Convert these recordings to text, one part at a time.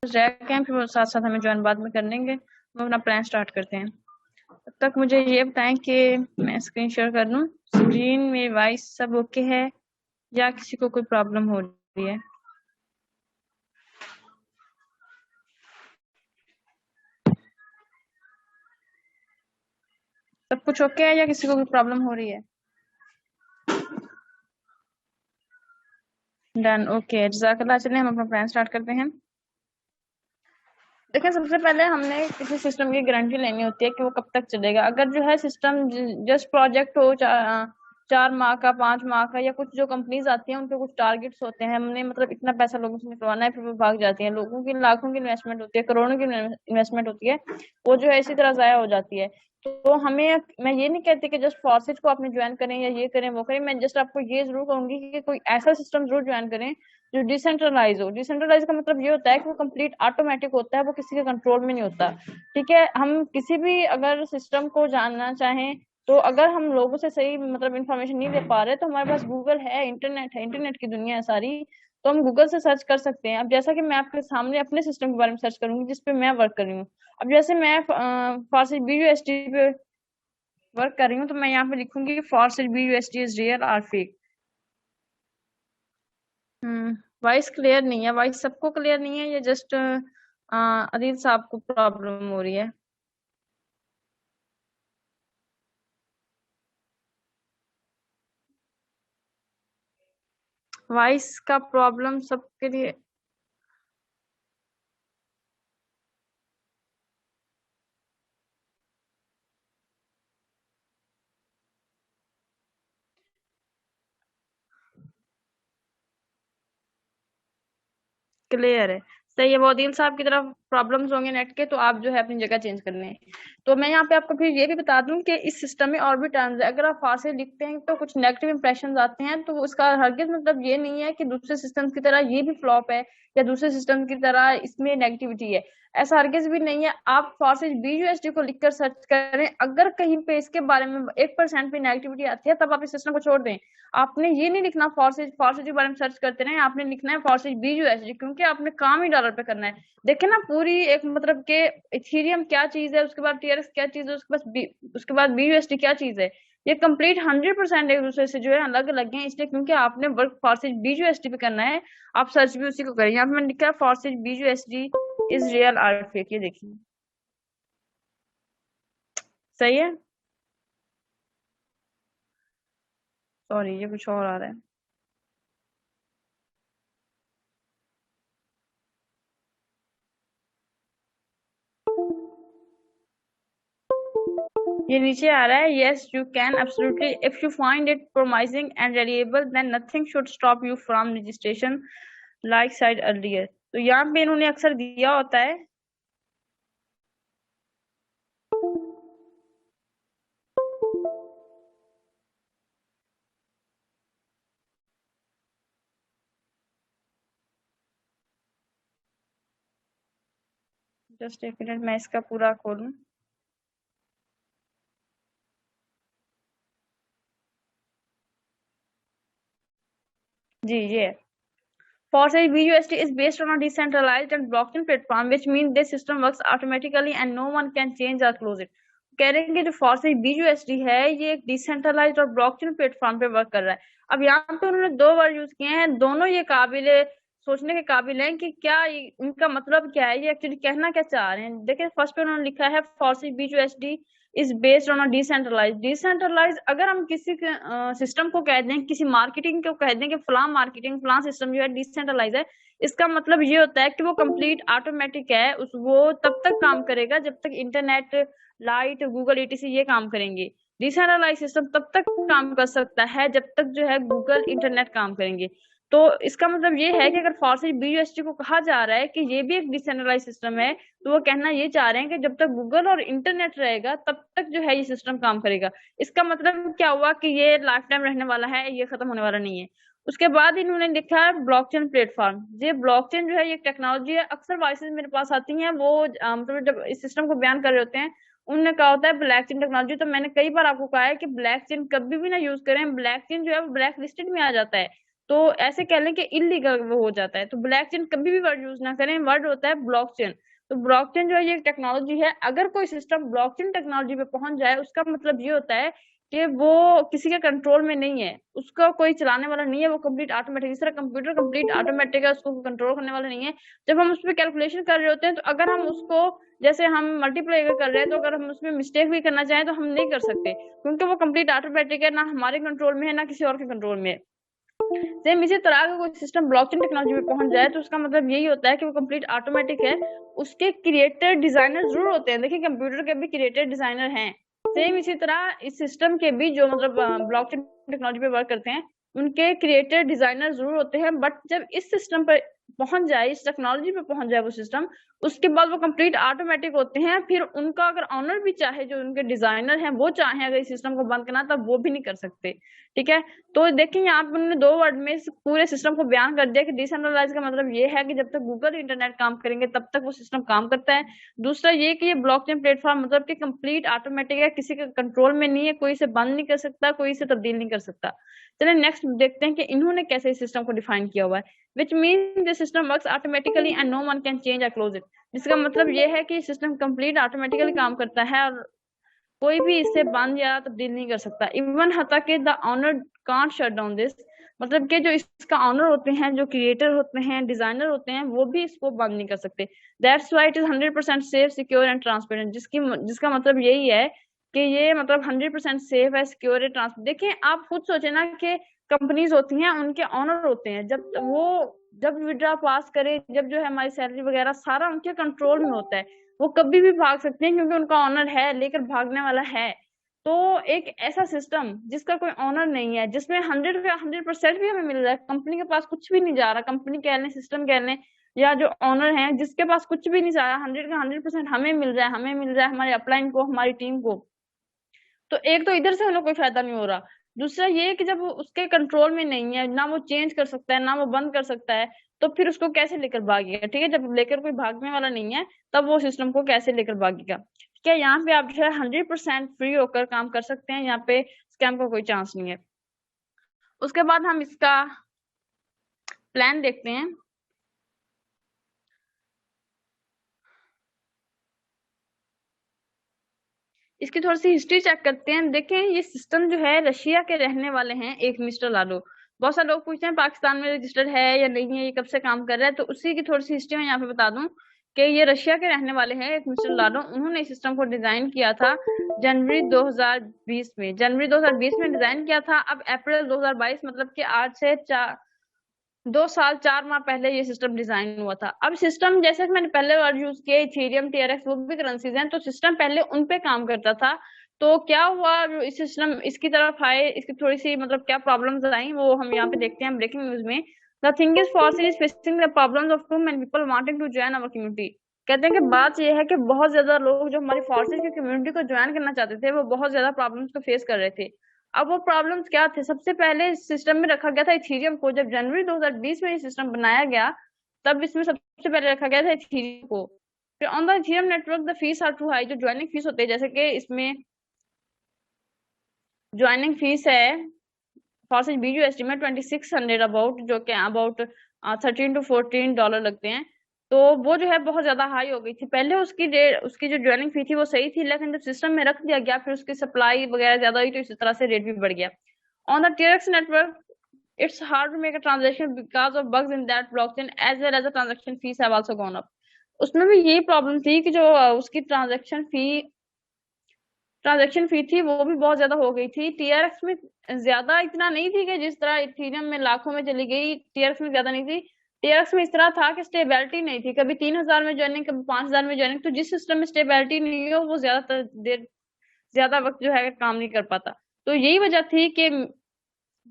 रह गए हैं, फिर वो साथ साथ हमें ज्वाइन बाद में कर लेंगे। हम अपना प्लान स्टार्ट करते हैं। तब तक मुझे ये बताएं कि मैं स्क्रीन शेयर कर दूं। स्क्रीन में वॉइस सब ओके है या किसी को कोई प्रॉब्लम हो रही है? सब कुछ ओके है या किसी को कोई प्रॉब्लम हो रही है? डन, ओके, जज़ाकल्लाह। चलिए हम अपना प्लान स्टार्ट करते हैं। देखिए, सबसे पहले हमने किसी सिस्टम की गारंटी लेनी होती है कि वो कब तक चलेगा। अगर जो है सिस्टम जस्ट प्रोजेक्ट हो 4 माह का, 5 माह का, या कुछ जो कंपनीज आती हैं उनके कुछ टारगेट्स होते हैं, हमने मतलब इतना पैसा लोगों से निकलवाना है, फिर वो भाग जाती हैं। लोगों की लाखों की इन्वेस्टमेंट होती है, करोड़ों की इन्वेस्टमेंट होती है, वो जो है इसी तरह जाया हो जाती है। तो हमें, मैं ये नहीं कहती कि जस्ट फॉरसिट को आपने ज्वाइन करें या ये करें वो करें। मैं जस्ट आपको ये जरूर कहूंगी कि कोई ऐसा सिस्टम जरूर ज्वाइन करें जो डिसेंट्रलाइज हो। डिसेंट्रलाइज का मतलब ये होता है कि वो कंप्लीट ऑटोमेटिक होता है, वो किसी के कंट्रोल में नहीं होता। ठीक है, हम किसी भी अगर सिस्टम को जानना चाहें, तो अगर हम लोगों से सही मतलब इंफॉर्मेशन नहीं ले पा रहे, तो हमारे पास गूगल है, इंटरनेट है, इंटरनेट की दुनिया है सारी। तो हम गूगल से सर्च कर सकते हैं। अब जैसा कि मैं आपके सामने अपने सिस्टम के बारे में सर्च करूंगी जिसपे मैं वर्क कर रही हूँ। अब जैसे मैं फॉरसिट BUSD पे वर्क कर रही हूँ, तो मैं यहाँ पे लिखूंगी फॉरसिट BUSD इज रियल और फेक। वॉइस क्लियर नहीं है। वॉइस सबको क्लियर नहीं है, ये जस्ट अदील साहब को प्रॉब्लम हो रही है? वॉइस का प्रॉब्लम सबके लिए क्लियर है? सही है। वो अदील साहब की तरफ प्रॉब्लम्स होंगे नेट के, तो आप जो है अपनी जगह चेंज कर लें। तो मैं यहाँ पे आपको फिर ये भी बता दूं कि इस सिस्टम में और भी टर्म्स है। अगर आप फारसी लिखते हैं तो कुछ नेगेटिव इंप्रेशन आते हैं, तो उसका हरगिज मतलब ये नहीं है कि दूसरे सिस्टम्स की तरह ये भी फ्लॉप है या दूसरे सिस्टम की तरह इसमें नेगेटिविटी है। ऐसा हरगिज भी नहीं है। आप फारसी BUSD को लिखकर सर्च करें, अगर कहीं पे इसके बारे में 1% भी नेगेटिविटी आती है, तब आप इस सिस्टम को छोड़ दें। आपने ये नहीं लिखना फॉरसेज फॉरसेज के बारे में सर्च करते रहे, आपने लिखना है फॉरसेज BUSD, क्योंकि आपने काम ही डॉलर पे करना है। देखे ना पूरी एक मतलब के इथीरियम क्या चीज है, उसके बाद TRX क्या चीज है, उसके बाद BUSD क्या चीज है। ये कंप्लीट 100% एक दूसरे से जो है अलग अलग है, इसलिए क्योंकि आपने वर्क फॉरसेज BUSD पे करना है। आप सर्च भी उसी को करें। यहाँ पे मैंने लिखा है फॉरसेज BUSD इज रियल और फेक। ये देखिए, सही है? सॉरी, ये कुछ और आ रहा है। ये नीचे आ रहा है, yes you can absolutely if you find it promising and reliable then nothing should stop you from registration like side earlier. तो यहाँ पे इन्होंने अक्सर दिया होता है। जस्ट एक मिनट, मैं इसका पूरा खोलूं। जी, ये Foresight BUSD is based on a decentralized and blockchain platform, which means this system works automatically and no one can change or close it. कह रहे हैं कि जो Foresight BUSD है ये एक डिसेंट्रलाइज्ड और ब्लॉकचेन प्लेटफॉर्म पे वर्क कर रहा है। अब यहाँ पे उन्होंने दो वर्ड यूज किए हैं, दोनों ये काबिले सोचने के काबिल हैं कि क्या इनका मतलब क्या है, ये एक्चुअली कहना क्या चाह रहे हैं। देखिए, फर्स्ट पे उन्होंने लिखा है Foresight BUSD is based on a decentralize. Decentralize अगर हम किसी सिस्टम को कह दें, किसी मार्केटिंग को कह दें कि फलां मार्केटिंग फलां सिस्टम जो है डिसेंट्रलाइज है, इसका मतलब ये होता है कि वो कंप्लीट ऑटोमेटिक है। वो तब तक काम करेगा जब तक इंटरनेट, लाइट, गूगल ETC ये काम करेंगे। डिसेंट्रलाइज सिस्टम तब तक काम कर सकता है जब तक जो है गूगल, इंटरनेट काम करेंगे। तो इसका मतलब ये है कि अगर फॉरसिट BUSD को कहा जा रहा है कि ये भी एक डिसेंट्रलाइज सिस्टम है, तो वो कहना ये चाह रहे हैं कि जब तक गूगल और इंटरनेट रहेगा तब तक जो है ये सिस्टम काम करेगा। इसका मतलब क्या हुआ कि ये लाइफ टाइम रहने वाला है, ये खत्म होने वाला नहीं है। उसके बाद इन्होंने लिखा है ब्लॉकचेन प्लेटफॉर्म। ये ब्लॉकचेन जो है ये टेक्नोलॉजी है। अक्सर वॉइसेस मेरे पास आती हैं, वो मतलब जब इस सिस्टम को बयान कर रहे होते हैं, उन्होंने कहा होता है ब्लैक चेन टेक्नोलॉजी। तो मैंने कई बार आपको कहा है कि ब्लैक चेन कभी भी ना यूज करें। ब्लैक चेन जो है वो ब्लैक लिस्टेड में आ जाता है। तो ऐसे कह लें कि इलीगल वो हो जाता है। तो ब्लॉकचेन कभी भी वर्ड यूज ना करें, वर्ड होता है ब्लॉकचेन। तो ब्लॉकचेन जो है ये टेक्नोलॉजी है, अगर कोई सिस्टम ब्लॉकचेन टेक्नोलॉजी पे पहुंच जाए उसका मतलब ये होता है कि वो किसी के कंट्रोल में नहीं है, उसका कोई चलाने वाला नहीं है, वो कंप्लीट ऑटोमेटिक, जिस तरह कंप्यूटर कंप्लीट ऑटोमेटिक है, उसको कंट्रोल करने वाला नहीं है। जब हम उस पर कैलकुलेशन कर रहे होते हैं तो अगर हम उसको, जैसे हम मल्टीप्लाई कर रहे हैं, तो अगर हम उसमें मिस्टेक भी करना चाहें तो हम नहीं कर सकते, क्योंकि वो कंप्लीट ऑटोमेटिक है, ना हमारे कंट्रोल में है ना किसी और के कंट्रोल में है। सेम इसी तरह का कोई सिस्टम ब्लॉकचेन टेक्नोलॉजी में पहुंच जाए तो उसका मतलब यही होता है कि वो कंप्लीट ऑटोमेटिक है, उसके क्रिएटर डिजाइनर जरूर होते हैं। देखिए कंप्यूटर के भी क्रिएटर डिजाइनर हैं, सेम इसी तरह इस सिस्टम के भी जो मतलब ब्लॉकचेन टेक्नोलॉजी पे वर्क करते हैं उनके क्रिएटर डिजाइनर जरूर होते हैं। बट जब इस सिस्टम पर पहुंच जाए, इस टेक्नोलॉजी पे पहुंच जाए वो सिस्टम, उसके बाद वो कंप्लीट ऑटोमेटिक होते हैं। फिर उनका अगर ऑनर भी चाहे, जो उनके डिजाइनर हैं, वो चाहे अगर इस सिस्टम को बंद करना तब वो भी नहीं कर सकते। ठीक है, तो देखिए यहाँ पर उन्होंने 2 वर्ड में इस पूरे सिस्टम को बयान कर दिया कि डिसेंट्रलाइज का मतलब ये है कि जब तक गूगल इंटरनेट काम करेंगे तब तक वो सिस्टम काम करता है। दूसरा ये कि ये ब्लॉकचेन प्लेटफॉर्म मतलब कि कंप्लीट ऑटोमेटिक है, किसी के कंट्रोल में नहीं है, कोई इसे बंद नहीं कर सकता, कोई इसे तब्दील नहीं कर सकता। चलिए नेक्स्ट देखते हैं कि इन्होंने कैसे इस सिस्टम को डिफाइन किया हुआ है। Which mean the system works automatically and no one can change or close it. जिसका मतलब ये है कि सिस्टम कंप्लीट ऑटोमेटिकली काम करता है और कोई भी इससे बंद या तब्दील नहीं कर सकता। इवन हता कि the owner can't shut down this, मतलब कि जो इसका ऑनर होते हैं, जो क्रिएटर होते हैं, डिजाइनर होते हैं, वो भी इसको बंद नहीं कर सकते। That's why it is 100% safe, secure and transparent. जिसका मतलब यही है कि ये मतलब 100% सेफ है, सिक्योर है, ट्रांसपेरेंट। देखिए आप खुद सोचे ना कि कंपनीज होती हैं, उनके ऑनर होते हैं, जब विड्रा पास करे, जब जो है हमारी सैलरी वगैरह सारा उनके कंट्रोल में होता है, वो कभी भी भाग सकते हैं क्योंकि उनका ऑनर है, लेकर भागने वाला है। तो एक ऐसा सिस्टम जिसका कोई ऑनर नहीं है, जिसमें 100% भी हमें मिल रहा है, कंपनी के पास कुछ भी नहीं जा रहा, कंपनी कह लें, सिस्टम कह लें, या जो ऑनर है जिसके पास कुछ भी नहीं जा रहा, 100% हमें मिल रहा है, हमारे अपलाइन को, हमारी टीम को। तो एक तो इधर से हमें कोई फायदा नहीं हो रहा, दूसरा ये कि जब उसके कंट्रोल में नहीं है, ना वो चेंज कर सकता है, ना वो बंद कर सकता है, तो फिर उसको कैसे लेकर भागेगा। ठीक है, जब लेकर कोई भागने वाला नहीं है तब वो सिस्टम को कैसे लेकर भागेगा। ठीक है, यहाँ पे आप जो है 100% फ्री होकर काम कर सकते हैं, यहाँ पे स्कैम का कोई चांस नहीं है। उसके बाद हम इसका प्लान देखते हैं। इसकी थोड़ी सी हिस्ट्री चेक करते हैं। देखें ये सिस्टम जो है रशिया के रहने वाले हैं एक मिस्टर लाडो। बहुत सारे लोग पूछते हैं पाकिस्तान में रजिस्टर्ड है या नहीं है, ये कब से काम कर रहा है, तो उसी की थोड़ी सी हिस्ट्री मैं यहाँ पे बता दूं कि ये रशिया के रहने वाले हैं एक मिस्टर लाडो। उन्होंने इस सिस्टम को डिजाइन किया था जनवरी 2020 में, डिजाइन किया था। अब अप्रैल 2022 मतलब कि आज से 2 साल 4 माह पहले ये सिस्टम डिजाइन हुआ था। अब सिस्टम जैसे कि मैंने पहले वर्ड यूज किया, इथेरियम, टीआरएक्स, वो भी करेंसीज हैं, तो सिस्टम पहले उन पे काम करता था। तो क्या हुआ, इस सिस्टम इसकी तरफ आए, इसकी थोड़ी सी मतलब क्या प्रॉब्लम्स आई वो हम यहाँ पे देखते हैं ब्रेकिंग न्यूज में। द थिंग इज फॉसिल is facing the problems of too many people wanting to join our community. कहते हैं कि बात ये है कि बहुत ज्यादा लोग जो हमारी फोर्सेज की कम्युनिटी को ज्वाइन करना चाहते थे वो बहुत ज्यादा प्रॉब्लम्स को फेस कर रहे थे। अब वो प्रॉब्लम्स क्या थे, सबसे पहले सिस्टम में रखा गया था इथेरियम को। जब जनवरी 2020 में ये सिस्टम बनाया गया तब इसमें सबसे पहले रखा गया था इथेरियम को। फिर on the Ethereum network the fees are too high, जो ज्वाइनिंग फीस होते हैं, जैसे कि इसमें ज्वाइनिंग फीस है फॉर BUSD में 2600 अबाउट, जो कि अबाउट $13 to $14 लगते हैं। तो वो जो है बहुत ज्यादा हाई हो गई थी। पहले उसकी जो ज्वाइनिंग फी थी वो सही थी, लेकिन जब सिस्टम में रख दिया गया फिर उसकी सप्लाई वगैरह ज्यादा हुई तो इसी तरह से रेट भी बढ़ गया। On the TRX network it's hard to make a transaction because of bugs in that blockchain as well as the transaction fees have also gone up। उसमें भी यही प्रॉब्लम थी कि जो उसकी ट्रांजैक्शन फी थी वो भी बहुत ज्यादा हो गई थी। TRX में ज्यादा इतना नहीं थी कि जिस तरह इथेरियम में लाखों में चली गई, TRX में ज्यादा नहीं थी। TRX में इस तरह था कि स्टेबिलिटी नहीं थी, कभी 3000 में ज्वाइनिंग, कभी 5000 में ज्वाइनिंग। तो जिस सिस्टम में स्टेबिलिटी नहीं हो वो ज्यादा वक्त जो है काम नहीं कर पाता। तो यही वजह थी कि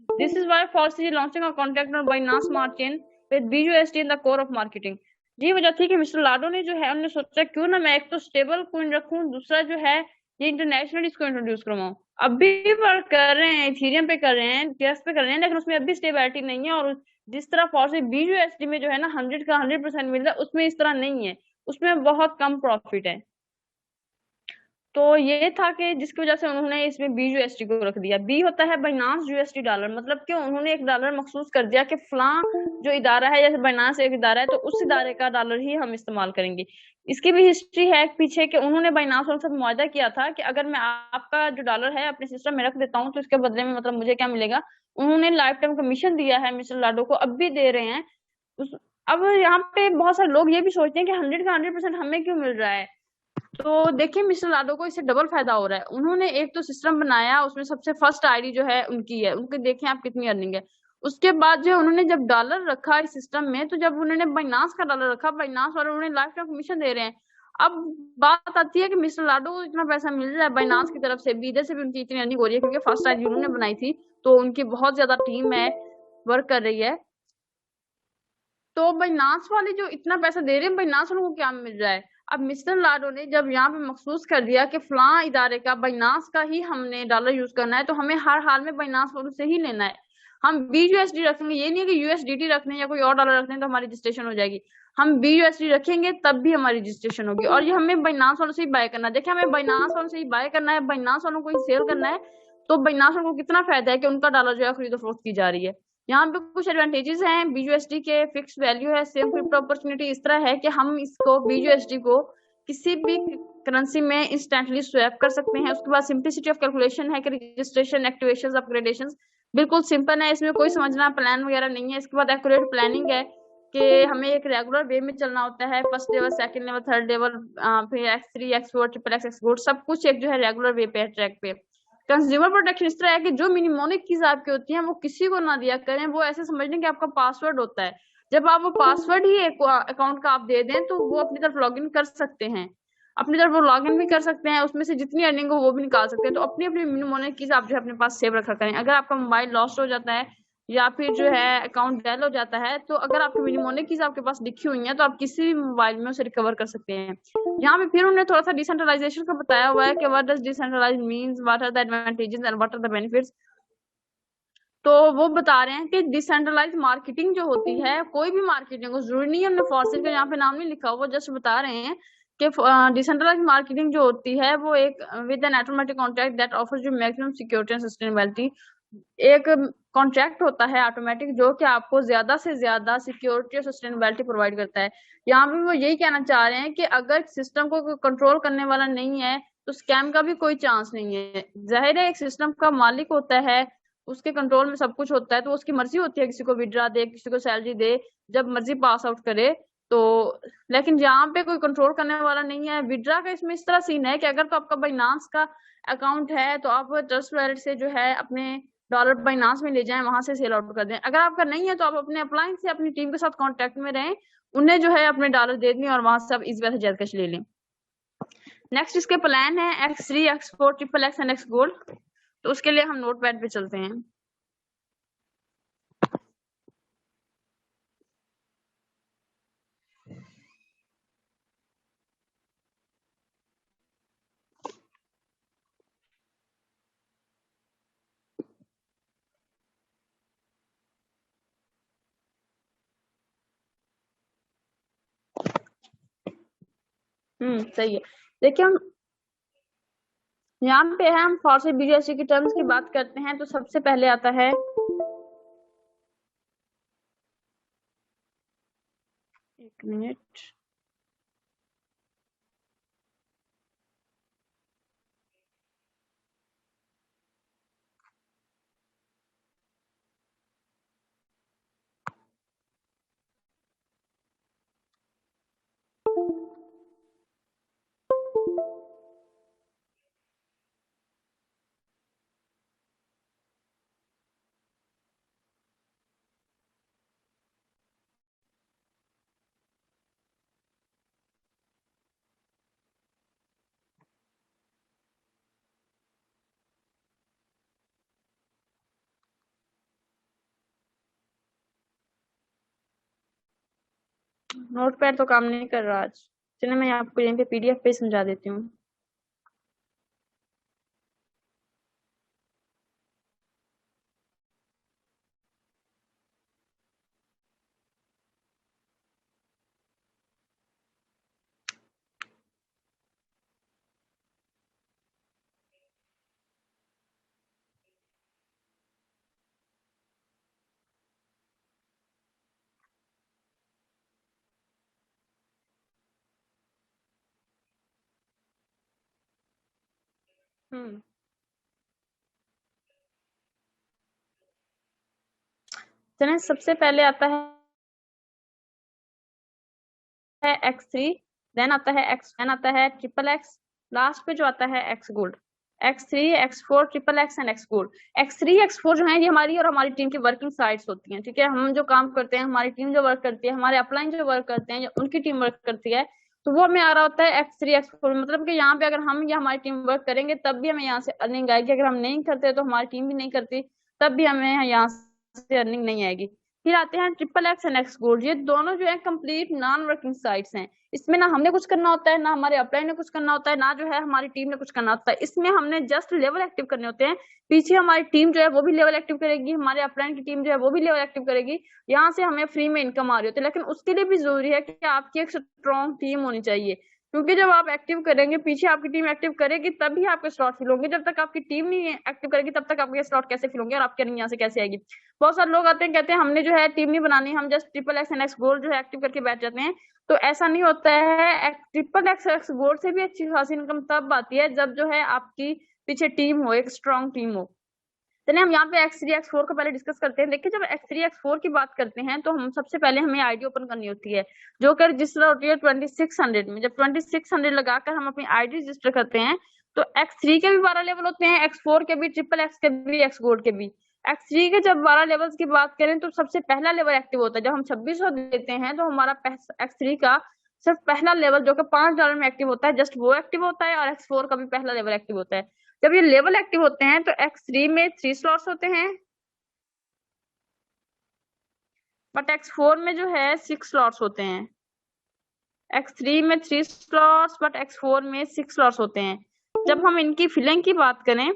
this is why Foxy is launching a contract on Binance Smart Chain with BUSD in the core of marketing। ये वजह थी कि मिस्टर लाडो ने जो है उन्होंने सोचा क्यों ना मैं एक तो स्टेबल कॉइन रखूं, दूसरा जो है ये इंटरनेशनल इसको इंट्रोड्यूस करवाऊं। अभी वर्क कर रहे हैं, इथेरियम पे कर रहे हैं, टीएक्स पे कर रहे हैं, लेकिन उसमें अभी स्टेबिलिटी नहीं है। और जिस तरह फॉर्सी BUSD में जो है ना 100 का 100% मिल रहा है, उसमें इस तरह नहीं है, उसमें बहुत कम प्रॉफिट है। तो ये था कि जिसकी वजह से उन्होंने इसमें BUSD को रख दिया। बी होता है बाइनांस USD डॉलर, मतलब कि उन्होंने एक डॉलर मखसूस कर दिया कि फलां जो इदारा है, जैसे बाइनांस एक इदारा है तो उस इदारे का डॉलर ही हम इस्तेमाल करेंगे। इसकी भी हिस्ट्री है पीछे कि उन्होंने बाइनांस वालों से मुआहदा किया था कि अगर मैं आपका जो डॉलर है अपने सिस्टम में रख देता हूँ तो इसके बदले में मतलब मुझे क्या मिलेगा। उन्होंने लाइफ टाइम कमीशन दिया है मिस्टर लाडो को, अब भी दे रहे हैं। उस अब यहाँ पे बहुत सारे लोग ये भी सोचते हैं कि 100 का 100% हमें क्यों मिल रहा है। तो देखिए मिस्टर लाडो को इससे डबल फायदा हो रहा है। उन्होंने एक तो सिस्टम बनाया, उसमें सबसे फर्स्ट आईडी जो है उनकी है, उनके देखें आप कितनी अर्निंग है। उसके बाद जो उन्होंने जब डॉलर रखा इस सिस्टम में, तो जब उन्होंने बाइनांस का डॉलर रखा, बाइनांस वाले उन्हें लाइफ टाइम कमीशन दे रहे हैं। अब बात आती है कि मिस्टर लाडो को इतना पैसा मिल रहा है बाइनांस की तरफ से भी, इधर से भी उनकी इतनी अर्निंग हो रही है, क्योंकि फर्स्ट आईडी उन्होंने बनाई थी, तो उनकी बहुत ज्यादा टीम है, वर्क कर रही है। तो बाइनांस वाले जो इतना पैसा दे रहे हैं, बाइनांस वालों को क्या मिल रहा है। अब मिस्टर लाडो ने जब यहाँ पे मखसूस कर दिया कि फलां इदारे का बाइनांस का ही हमने डॉलर यूज करना है, तो हमें हर हाल में बाइनांस वालों से ही लेना है। हम BUSD रखेंगे, ये नहीं है कि USDT रखने या कोई और डॉलर रखने तो हमारी रजिस्ट्रेशन हो जाएगी। हम BUSD रखेंगे तब भी हमारी रजिस्ट्रेशन होगी, और ये हमें बाइनांस वालों से ही बाय करना है। देखिए हमें बाइनांस वालों से ही बाय करना है, बाइनांस वालों को ही सेल करना है। तो बाइनांस वालों को कितना फायदा है कि उनका डॉलर जो है खरीदो फरोख्त की जा रही है। यहाँ पे कुछ एडवांटेजेस हैं BUSD के। फिक्स वैल्यू है, सेम क्रिप्टो अपॉर्चुनिटी इस तरह है कि हम इसको BUSD को किसी भी करेंसी में इंस्टेंटली स्वैप कर सकते हैं। उसके बाद सिंपलिसिटी ऑफ कैलकुलेशन है कि रजिस्ट्रेशन, एक्टिवेशन, अपग्रेडेशन बिल्कुल सिंपल है, इसमें कोई समझना प्लान वगैरह नहीं है। इसके बाद एक्यूरेट प्लानिंग है कि हमें एक रेगुलर वे में चलना होता है, first level, second level, third level, फिर X3, X4, triple X gold, सब कुछ एक जो है रेगुलर वे पे है, ट्रैक पे। कंज्यूमर प्रोटेक्शन इस तरह है कि जो मिनिमोनिक चीज आपकी होती है वो किसी को ना दिया करें, वो ऐसे समझ लें कि आपका पासवर्ड होता है। जब आप वो पासवर्ड ही एक अकाउंट का आप दे दें तो वो अपनी तरफ लॉग इन कर सकते हैं, अपनी तरफ वो लॉग इन भी कर सकते हैं, उसमें से जितनी अर्निंग हो वो भी निकाल सकते हैं। तो अपनी अपनी मिनिमोनिक चीज आप जो है अपने पास सेव रखा करें। अगर आपका मोबाइल लॉस्ट हो जाता है या फिर जो है अकाउंट डेल हो जाता है, तो अगर आपकी मिनिमोनिक चीज आपके पास लिखी हुई है तो आप किसी भी मोबाइल में उसे रिकवर कर सकते हैं। यहाँ पे फिर उन्होंने थोड़ा सा डिसेंट्रलाइजेशन का बताया हुआ है कि what does decentralize means, what are the advantages and what are the benefits. तो वो बता रहे हैं कि डिसेंट्रलाइज मार्केटिंग जो होती है, कोई भी मार्केटिंग हो, जरूरी नहीं है हमने फॉसिल का यहाँ पे नाम नहीं लिखा, वो जस्ट बता रहे हैं कि डिसेंट्रलाइज मार्केटिंग जो होती है वो एक with N automatic contract that offers you maximum security and sustainability. एक कॉन्ट्रैक्ट होता है ऑटोमेटिक जो कि आपको ज्यादा से ज्यादा सिक्योरिटी और सस्टेनेबिलिटी प्रोवाइड करता है। यहाँ पे वो यही कहना चाह रहे हैं कि अगर सिस्टम को कंट्रोल करने वाला नहीं है तो स्कैम का भी कोई चांस नहीं है। जाहिर है एक सिस्टम का मालिक होता है, उसके कंट्रोल में सब कुछ होता है, तो उसकी मर्जी होती है किसी को विड्रा दे, किसी को सैलरी दे, जब मर्जी पास आउट करे। तो लेकिन जहाँ पे कोई कंट्रोल करने वाला नहीं है, विड्रा का इसमें इस तरह सीन है कि अगर तो आपका बाइनांस का अकाउंट है तो आप ट्रस्ट वॉलेट से जो है अपने डॉलर बाइनांस में ले जाएं, वहां से सेल आउट कर दें। अगर आपका नहीं है तो आप अपने अपलाइन से अपनी टीम के साथ कांटेक्ट में रहें, उन्हें जो है अपने डॉलर दे दें और वहां से आप इस वजह से कैश ले लें। नेक्स्ट इसके प्लान है X3, X4, triple X and X gold. तो उसके लिए हम नोट पैड पे चलते हैं। सही है। देखिए हम यहाँ पे है, हम फॉर BUSD की टर्म्स की बात करते हैं तो सबसे पहले आता है, एक मिनट, नोट पैड तो काम नहीं कर रहा आज। चलिए मैं आपको यहीं पे PDF पे समझा देती हूँ। हम्म चलिए, सबसे पहले आता है X3, देन आता है देन आता है ट्रिपल एक्स, लास्ट पे जो आता है x gold. X3, X4, triple x and x gold. X3, X4 जो है ये हमारी और हमारी टीम की वर्किंग साइड्स होती हैं, ठीक है। हम जो काम करते हैं, हमारी टीम जो वर्क करती है, हमारे अपलाइन जो वर्क करते हैं, उनकी टीम वर्क करती है, तो वो हमें आ रहा होता है X3, X4। मतलब कि यहाँ पे अगर हम या हमारी टीम वर्क करेंगे तब भी हमें यहाँ से अर्निंग आएगी, अगर हम नहीं करते तो हमारी टीम भी नहीं करती तब भी हमें यहाँ से अर्निंग नहीं आएगी। फिर आते हैं triple x and x gold. ये दोनों जो है कंप्लीट नॉन वर्किंग साइट्स हैं। इसमें ना हमने कुछ करना होता है, ना हमारे अपलाइन ने कुछ करना होता है, ना जो है हमारी टीम ने कुछ करना होता है। इसमें हमने जस्ट लेवल एक्टिव करने होते हैं। पीछे हमारी टीम जो है वो भी लेवल एक्टिव करेगी, हमारे अपलाइन की टीम जो है वो भी लेवल एक्टिव करेगी। यहाँ से हमें फ्री में इनकम आ रही होती है, लेकिन उसके लिए भी जरूरी है कि आपकी एक स्ट्रॉन्ग टीम होनी चाहिए, क्योंकि जब आप एक्टिव करेंगे, पीछे आपकी टीम एक्टिव करेगी तभी आपके स्लॉट फिल होंगे। जब तक आपकी टीम नहीं एक्टिव करेगी तब तक आपके स्लॉट कैसे फिल होंगे और आपकी अर्निंग यहाँ से कैसे आएगी। बहुत सारे लोग आते हैं कहते हैं हमने जो है टीम नहीं बनानी, हम just triple x and x gold जो है एक्टिव करके बैठ जाते हैं। तो ऐसा नहीं होता है। ट्रिपल एक्स एक्स गोल्ड से भी अच्छी खासी इनकम तब आती है जब जो है आपकी पीछे टीम हो, एक स्ट्रॉन्ग टीम हो। चलिए हम यहाँ पे X3 X4 का पहले डिस्कस करते हैं। देखिए, जब X3 X4 की बात करते हैं तो हम सबसे पहले हमें आईडी ओपन करनी होती है, जो कि रजिस्टर होती है 2600 में। जब 2600 लगाकर हम अपनी आईडी रजिस्टर करते हैं तो X3 के भी 12 लेवल होते हैं, X4 के भी, ट्रिपल एक्स के भी, एक्स गोल्ड के भी। X3 के जब 12 लेवल्स की बात करें तो सबसे पहला लेवल एक्टिव होता है जब हम 2600 देते हैं, तो हमारा X3 का सिर्फ पहला लेवल जो कि $5 में एक्टिव होता है, जस्ट वो एक्टिव होता है, और X4 का भी पहला लेवल एक्टिव होता है। जब ये लेवल एक्टिव होते हैं तो X3 में 3 स्लॉट्स होते हैं, बट X4 में जो है 6 स्लॉट्स होते हैं। X3 में 3 स्लॉट्स, बट X4 में 6 स्लॉट्स होते हैं। जब हम इनकी फिलिंग की बात करें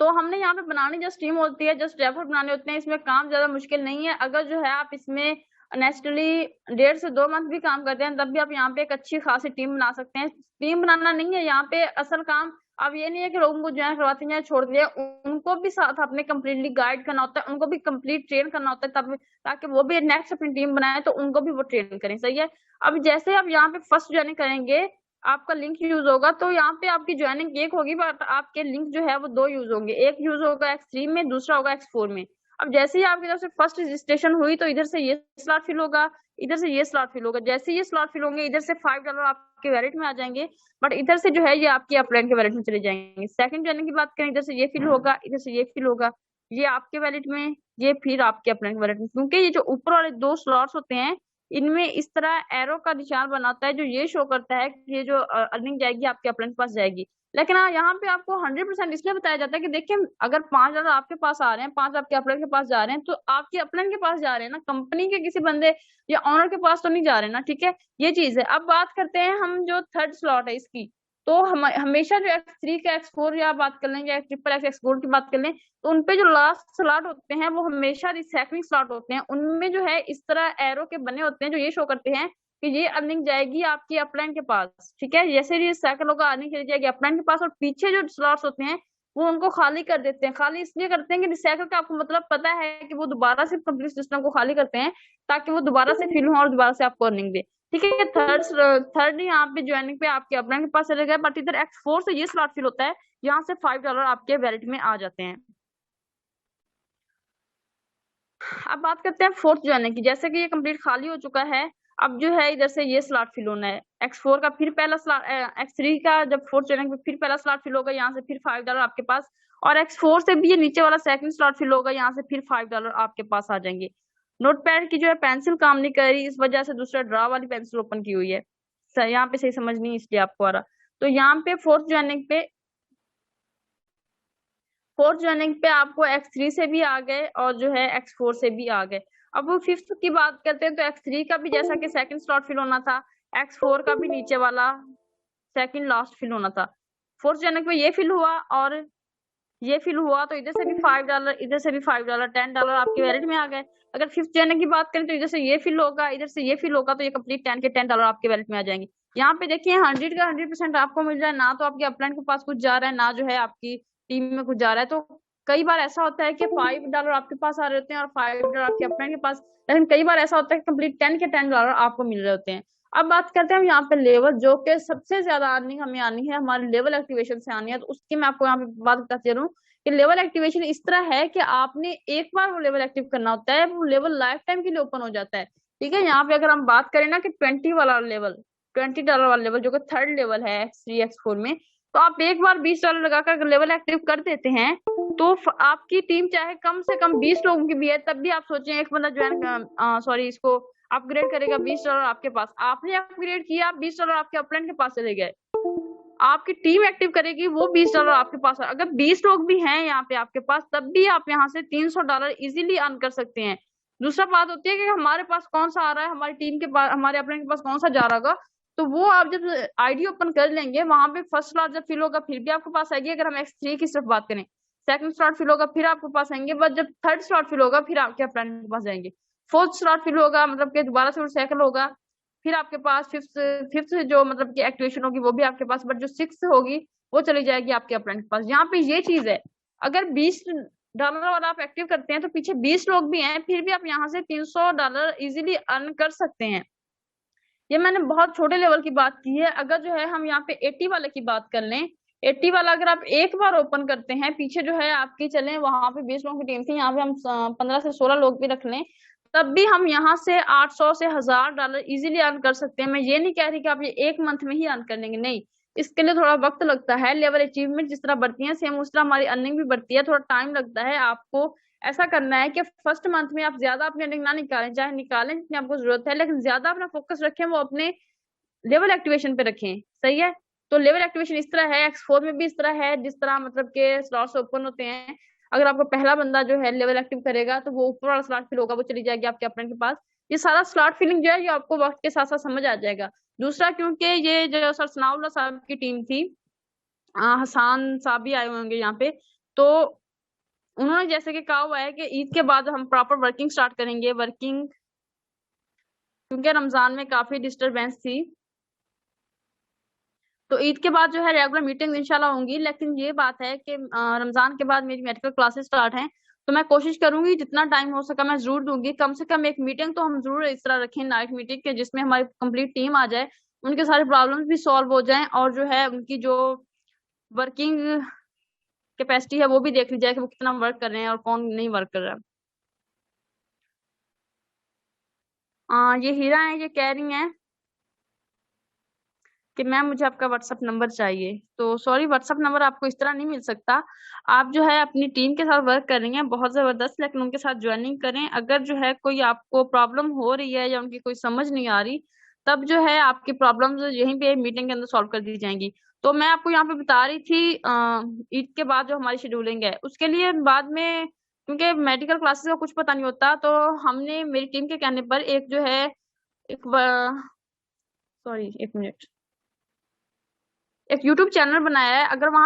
तो हमने यहाँ पे बनानी जस्ट टीम होती है, जस्ट रेफर बनाने होते हैं। इसमें काम ज्यादा मुश्किल नहीं है। अगर जो है आप इसमें नेचुरली 1.5 से 2 मंथ भी काम करते हैं तब भी आप यहाँ पे एक अच्छी खासी टीम बना सकते हैं। टीम बनाना नहीं है यहाँ पे असल काम। अब ये नहीं है कि लोगों को ज्वाइन करवाते हैं छोड़ दिया, उनको भी साथ अपने कम्प्लीटली गाइड करना होता है, उनको भी कम्प्लीट ट्रेन करना होता है, तब ताकि वो भी नेक्स्ट अपनी टीम बनाए तो उनको भी वो ट्रेन करें। सही है। अब जैसे आप यहाँ पे फर्स्ट ज्वाइनिंग करेंगे, आपका लिंक यूज होगा, तो यहाँ पे आपकी ज्वाइनिंग एक होगी, बट आपके लिंक जो है वो 2 यूज होंगे। एक यूज होगा X3 में, दूसरा होगा X4 में। अब जैसे ही आपकी तरफ से फर्स्ट रजिस्ट्रेशन हुई तो इधर से ये स्लॉट फिल होगा, इधर से ये स्लॉट फिल होगा। जैसे ये स्लॉट फिल होंगे, इधर से $5 आपके वैलेट में आ जाएंगे, बट इधर से जो है ये आपकी अपलाइन के वैलेट में चले जाएंगे। सेकंड ज्वाइनिंग की बात करें, इधर से ये फिल होगा, इधर से ये फिल होगा, ये आपके वैलेट में, ये फिर आपके अपलाइन के वैलेट में। क्योंकि ये जो ऊपर वाले 2 स्लॉट्स होते हैं, इनमें इस तरह एरो का निशान बनाता है जो ये शो करता है कि ये जो अर्निंग जाएगी आपके अपलाइन के पास जाएगी। लेकिन हाँ, यहाँ पे आपको 100% इसलिए बताया जाता है कि देखिए, अगर $5 आपके पास आ रहे हैं, 5 आपके अपलाइन के पास जा रहे हैं, तो आपके अपलाइन के पास जा रहे हैं ना, कंपनी के किसी बंदे या ऑनर के पास तो नहीं जा रहे ना। ठीक है, ये चीज है। अब बात करते हैं हम जो थर्ड स्लॉट है इसकी। तो हम हमेशा जो X3 का X4 या बात कर लें या ट्रिपल एक्स एक्स गोल्ड की बात कर लें, तो उनपे जो लास्ट स्लॉट होते हैं वो हमेशा रिसाइकलिंग स्लॉट होते हैं। उनमें जो है इस तरह एरो के बने होते हैं जो ये शो करते हैं कि ये अर्निंग जाएगी आपकी अपलाइन के पास। ठीक है, जैसे ये रिसाइकल होगा, अर्निंग चली जाएगी अपलाइन के पास, और पीछे जो स्लॉट्स होते हैं वो उनको खाली कर देते हैं। खाली इसलिए करते हैं कि रिसाइकल का आपको मतलब पता है कि वो दोबारा से कंप्लीट सिस्टम को खाली करते हैं ताकि वो दोबारा से फिल हो और दोबारा से आपको अर्निंग दे। ठीक है, थर्ड यहाँ पे ज्वाइनिंग पे आपके अपलाइन के पास चले गए, बट इधर X4 से ये स्लॉट फिल होता है, यहाँ से $5 आपके वैलेट में आ जाते हैं। अब बात करते हैं फोर्थ ज्वाइनिंग की। जैसे कि ये कंप्लीट खाली हो चुका है, अब जो है इधर से ये स्लॉट फिल होना है। X4 का फिर पहला स्लॉट, X3 का जब फोर्थ ज्वाइनिंग पे फिर पहला स्लॉट फिल होगा, यहाँ से फिर $5 आपके पास, और X4 से भी ये नीचे वाला सेकंड स्लॉट फिल होगा, यहाँ से फिर $5 आपके पास आ जाएंगे। नोटपैड की जो है पेंसिल काम नहीं कर रही, इस वजह से दूसरा ड्रा वाली पेंसिल ओपन की हुई है। यहाँ पे सही समझ नहीं इसलिए आपको आ रहा। तो यहाँ पे फोर्थ ज्वाइनिंग पे आपको X3 से भी आ गए और जो है X4 से भी आ गए। अब वो फिफ्थ की बात करते हैं तो X3 का भी जैसा कि सेकंड स्लॉट फिल होना था, X4 का भी नीचे वाला सेकंड लास्ट फिल होना था। फोर्थ ज्वाइनिंग पे ये फिल हुआ और ये फिल हुआ, तो इधर से भी $5, इधर से भी $5, $10 आपके वैलेट में आ गए। अगर फिफ्थ ज्वाइनिंग की बात करें तो इधर से ये फिल होगा, इधर से ये फिल होगा, तो ये कंप्लीट 10 के $10 आपके वैलेट में आ जाएंगे। यहाँ पे देखिए 100 का 100% आपको मिल जाए, ना तो आपके अपलाइन के पास कुछ जा रहा है, ना जो है आपकी टीम में कुछ जा रहा है। तो कई बार ऐसा होता है कि $5 आपके पास आ रहे होते हैं और $5 आपके अपलाइन के पास, लेकिन कई बार ऐसा होता है कि कंप्लीट 10 के $10 आपको मिल रहे होते हैं। अब बात करते हैं हम यहाँ पे लेवल, जो कि सबसे ज्यादा अर्निंग हमें आनी है हमारे लेवल एक्टिवेशन से आनी है। तो उसकी मैं आपको यहाँ पे बात बताती रहूँ कि लेवल एक्टिवेशन इस तरह है कि आपने एक बार वो लेवल एक्टिव करना होता है, वो लेवल लाइफ टाइम के लिए ओपन हो जाता है। ठीक है, यहाँ पे अगर हम बात करें ना कि 20 वाला लेवल, $20 वाला लेवल जो कि थर्ड लेवल है X3 X4 में, तो आप एक बार $20 लगाकर लेवल एक्टिव कर देते हैं, तो आपकी टीम चाहे कम से कम 20 लोगों की भी है, तब भी आप सोचें एक बंदा ज्वाइन सॉरी इसको अपग्रेड करेगा, $20 आपके पास, आपने अपग्रेड किया, $20 आपके अपलाइन के पास चले गए, आपकी टीम एक्टिव करेगी, वो $20 आपके पास। अगर 20 लोग भी हैं यहाँ पे आपके पास, तब भी आप यहाँ से $300 इजीली अर्न कर सकते हैं। दूसरा बात होती है कि हमारे पास कौन सा आ रहा है, हमारी टीम के पास, हमारे अपलाइन के पास कौन सा जा रहा होगा, तो वो आप जब आईडी ओपन कर लेंगे, वहां पे फर्स्ट स्लॉट जब फिल होगा फिर भी आपके पास आएगी, अगर हम X3 की सिर्फ बात करें, सेकंड स्लॉट फिल होगा फिर आपके पास आएंगे, बस जब थर्ड स्लॉट फिल होगा फिर आपके अपलाइन के पास जाएंगे, फोर्थ स्लॉट फिल होगा मतलब कि दोबारा से साइकिल होगा, फिर आपके पास फिफ्थ फिफ्थ जो मतलब की एक्टिवेशन होगी वो भी आपके पास, बट जो सिक्स होगी वो चली जाएगी आपके अपलाइन के पास। यहाँ पे ये चीज है, अगर $20 वाला आप एक्टिव करते हैं तो पीछे 20 लोग भी हैं, फिर भी आप यहाँ से $300 इजीली अर्न कर सकते हैं। ये मैंने बहुत छोटे लेवल की बात की है। अगर जो है हम यहाँ पे 80 वाले की बात कर लें, 80 वाला अगर आप एक बार ओपन करते हैं, पीछे जो है आपकी चले वहां पे 20 लोगों की टीम थी, यहाँ पे हम 15 से 16 लोग भी रख लें, तब भी हम यहाँ से 800 से $1000 इजीली अर्न कर सकते हैं। मैं ये नहीं कह रही कि आप ये एक मंथ में ही अर्न कर लेंगे, नहीं, इसके लिए थोड़ा वक्त लगता है। लेवल अचीवमेंट जिस तरह बढ़ती है सेम उस तरह हमारी अर्निंग भी बढ़ती है, थोड़ा टाइम लगता है। आपको ऐसा करना है कि फर्स्ट मंथ में आप ज्यादा अपनी अर्निंग ना निकालें, चाहे निकालें जितनी आपको जरूरत है, लेकिन ज्यादा अपना फोकस रखें वो अपने लेवल एक्टिवेशन पे रखें। सही है, तो लेवल एक्टिवेशन इस तरह है, X4 में भी इस तरह है, जिस तरह मतलब के स्लॉट्स ओपन होते हैं, अगर आपका पहला बंदा जो है लेवल एक्टिव करेगा तो वो ऊपर वाला स्लॉट फिल होगा, वो चली जाएगी आपके अपने के पास। ये सारा स्लॉट फिलिंग जो है ये आपको वक्त के साथ साथ समझ आ जाएगा। दूसरा, क्योंकि ये जो सर सनाउल्लाह साहब की टीम थी, हसान साहब भी आए होंगे यहाँ पे, तो उन्होंने जैसे कि कहा हुआ है कि ईद के बाद हम प्रॉपर वर्किंग स्टार्ट करेंगे, वर्किंग, क्योंकि रमजान में काफी डिस्टरबेंस थी, तो ईद के बाद जो है रेगुलर मीटिंग इंशाल्लाह होंगी। लेकिन ये बात है कि रमजान के बाद मेरी मेडिकल क्लासेस स्टार्ट हैं, तो मैं कोशिश करूंगी जितना टाइम हो सका मैं जरूर दूंगी। कम से कम एक मीटिंग तो हम जरूर इस तरह रखें, नाइट मीटिंग के, जिसमें हमारी कंप्लीट टीम आ जाए, उनके सारे प्रॉब्लम्स भी सॉल्व हो जाएं, और जो है उनकी जो वर्किंग कैपेसिटी है वो भी देख ली जाए कि वो कितना वर्क कर रहे हैं और कौन नहीं वर्क कर रहा है। ये हीरा है, ये कह रही हैं कि मैम मुझे आपका व्हाट्सअप नंबर चाहिए। तो सॉरी, व्हाट्सअप नंबर आपको इस तरह नहीं मिल सकता। आप जो है अपनी टीम के साथ वर्क कर रही हैं बहुत जबरदस्त, लेकिन उनके साथ ज्वाइनिंग करें। अगर जो है कोई आपको प्रॉब्लम हो रही है या उनकी कोई समझ नहीं आ रही, तब जो है आपकी प्रॉब्लम्स यहीं पे मीटिंग के अंदर सॉल्व कर दी जाएंगी। तो मैं आपको यहाँ पे बता रही थी ईद के बाद जो हमारी शेड्यूलिंग है उसके लिए बाद में, क्योंकि मेडिकल क्लासेस का कुछ पता नहीं होता, तो हमने मेरी टीम के कहने पर एक जो है एक सॉरी एक मिनट, एक यूट्यूब चैनल बनाया है। अगर वहां